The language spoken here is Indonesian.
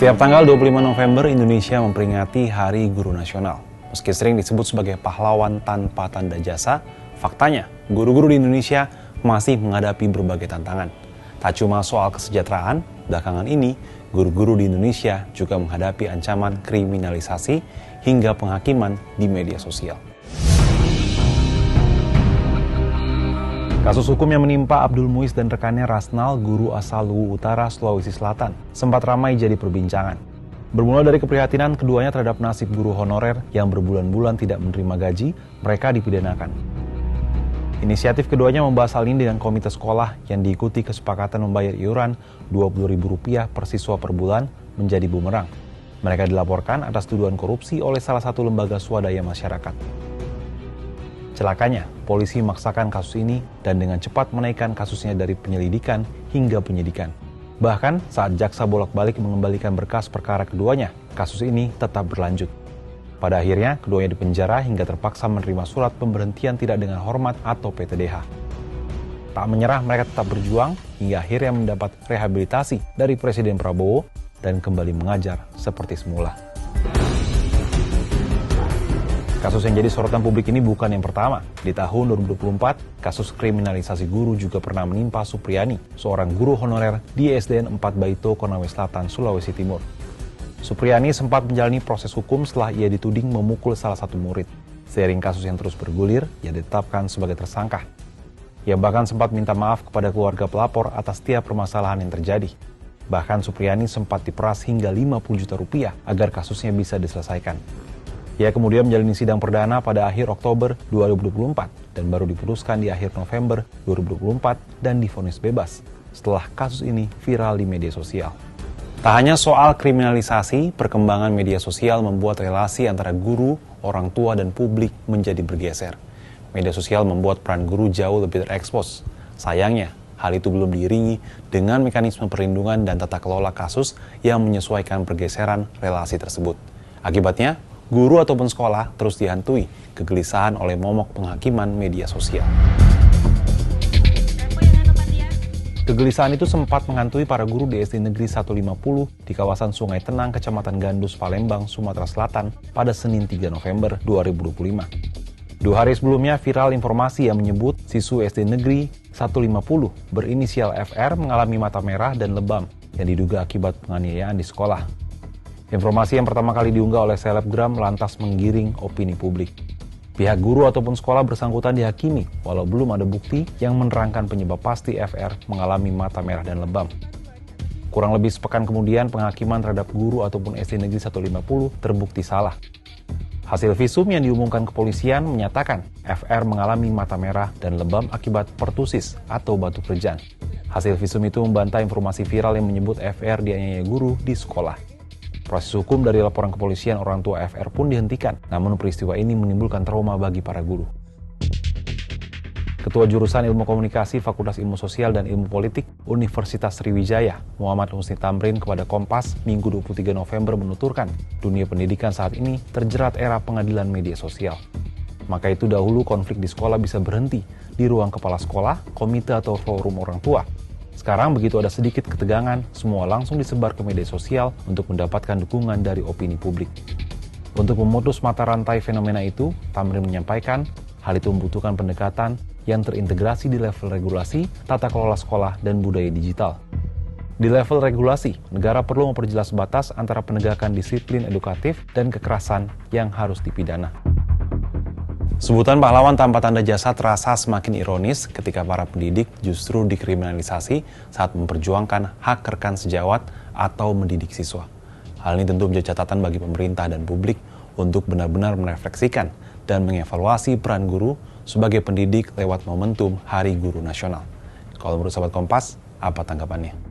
Setiap tanggal 25 November, Indonesia memperingati Hari Guru Nasional. Meski sering disebut sebagai pahlawan tanpa tanda jasa, faktanya guru-guru di Indonesia masih menghadapi berbagai tantangan. Tak cuma soal kesejahteraan, belakangan ini guru-guru di Indonesia juga menghadapi ancaman kriminalisasi hingga penghakiman di media sosial. Kasus hukum yang menimpa Abdul Muiz dan rekannya Rasnal, guru asal Luwu Utara, Sulawesi Selatan, sempat ramai jadi perbincangan. Bermula dari keprihatinan keduanya terhadap nasib guru honorer yang berbulan-bulan tidak menerima gaji, mereka dipidanakan. Inisiatif keduanya membahas hal ini dengan komite sekolah yang diikuti kesepakatan membayar iuran Rp20.000 per siswa per bulan menjadi bumerang. Mereka dilaporkan atas tuduhan korupsi oleh salah satu lembaga swadaya masyarakat. Celakanya, polisi memaksakan kasus ini dan dengan cepat menaikkan kasusnya dari penyelidikan hingga penyidikan. Bahkan saat jaksa bolak-balik mengembalikan berkas perkara keduanya, kasus ini tetap berlanjut. Pada akhirnya, keduanya dipenjara hingga terpaksa menerima surat pemberhentian tidak dengan hormat atau PTDH. Tak menyerah, mereka tetap berjuang hingga akhirnya mendapat rehabilitasi dari Presiden Prabowo dan kembali mengajar seperti semula. Kasus yang jadi sorotan publik ini bukan yang pertama. Di tahun 2024, kasus kriminalisasi guru juga pernah menimpa Supriyani, seorang guru honorer di SDN 4 Baito, Konawe Selatan, Sulawesi Timur. Supriyani sempat menjalani proses hukum setelah ia dituding memukul salah satu murid. Seiring kasus yang terus bergulir, ia ditetapkan sebagai tersangka. Ia bahkan sempat minta maaf kepada keluarga pelapor atas setiap permasalahan yang terjadi. Bahkan Supriyani sempat diperas hingga Rp50 juta agar kasusnya bisa diselesaikan. Ia kemudian menjalani sidang perdana pada akhir Oktober 2024 dan baru diputuskan di akhir November 2024 dan divonis bebas setelah kasus ini viral di media sosial. Tak hanya soal kriminalisasi, perkembangan media sosial membuat relasi antara guru, orang tua, dan publik menjadi bergeser. Media sosial membuat peran guru jauh lebih terekspos. Sayangnya, hal itu belum diiringi dengan mekanisme perlindungan dan tata kelola kasus yang menyesuaikan pergeseran relasi tersebut. Akibatnya, guru ataupun sekolah terus dihantui kegelisahan oleh momok penghakiman media sosial. Kegelisahan itu sempat menghantui para guru di SD Negeri 150 di kawasan Sungai Tenang, Kecamatan Gandus, Palembang, Sumatera Selatan pada Senin 3 November 2025. 2 hari sebelumnya viral informasi yang menyebut siswa SD Negeri 150 berinisial FR mengalami mata merah dan lebam yang diduga akibat penganiayaan di sekolah. Informasi yang pertama kali diunggah oleh selebgram lantas menggiring opini publik. Pihak guru ataupun sekolah bersangkutan dihakimi, walau belum ada bukti yang menerangkan penyebab pasti FR mengalami mata merah dan lebam. Kurang lebih sepekan kemudian, penghakiman terhadap guru ataupun SD Negeri 150 terbukti salah. Hasil visum yang diumumkan kepolisian menyatakan FR mengalami mata merah dan lebam akibat pertusis atau batu kerjan. Hasil visum itu membantah informasi viral yang menyebut FR dianiaya guru di sekolah. Proses hukum dari laporan kepolisian orang tua FR pun dihentikan, namun peristiwa ini menimbulkan trauma bagi para guru. Ketua Jurusan Ilmu Komunikasi Fakultas Ilmu Sosial dan Ilmu Politik Universitas Sriwijaya, Muhammad Husni Tamrin kepada Kompas, Minggu 23 November menuturkan, dunia pendidikan saat ini terjerat era pengadilan media sosial. Maka itu dahulu konflik di sekolah bisa berhenti di ruang kepala sekolah, komite atau forum orang tua. Sekarang begitu ada sedikit ketegangan, semua langsung disebar ke media sosial untuk mendapatkan dukungan dari opini publik. Untuk memutus mata rantai fenomena itu, Tamrin menyampaikan hal itu membutuhkan pendekatan yang terintegrasi di level regulasi, tata kelola sekolah, dan budaya digital. Di level regulasi, negara perlu memperjelas batas antara penegakan disiplin edukatif dan kekerasan yang harus dipidana. Sebutan pahlawan tanpa tanda jasa terasa semakin ironis ketika para pendidik justru dikriminalisasi saat memperjuangkan hak rekan sejawat atau mendidik siswa. Hal ini tentu menjadi catatan bagi pemerintah dan publik untuk benar-benar merefleksikan dan mengevaluasi peran guru sebagai pendidik lewat momentum Hari Guru Nasional. Kalau menurut Sobat Kompas, apa tanggapannya?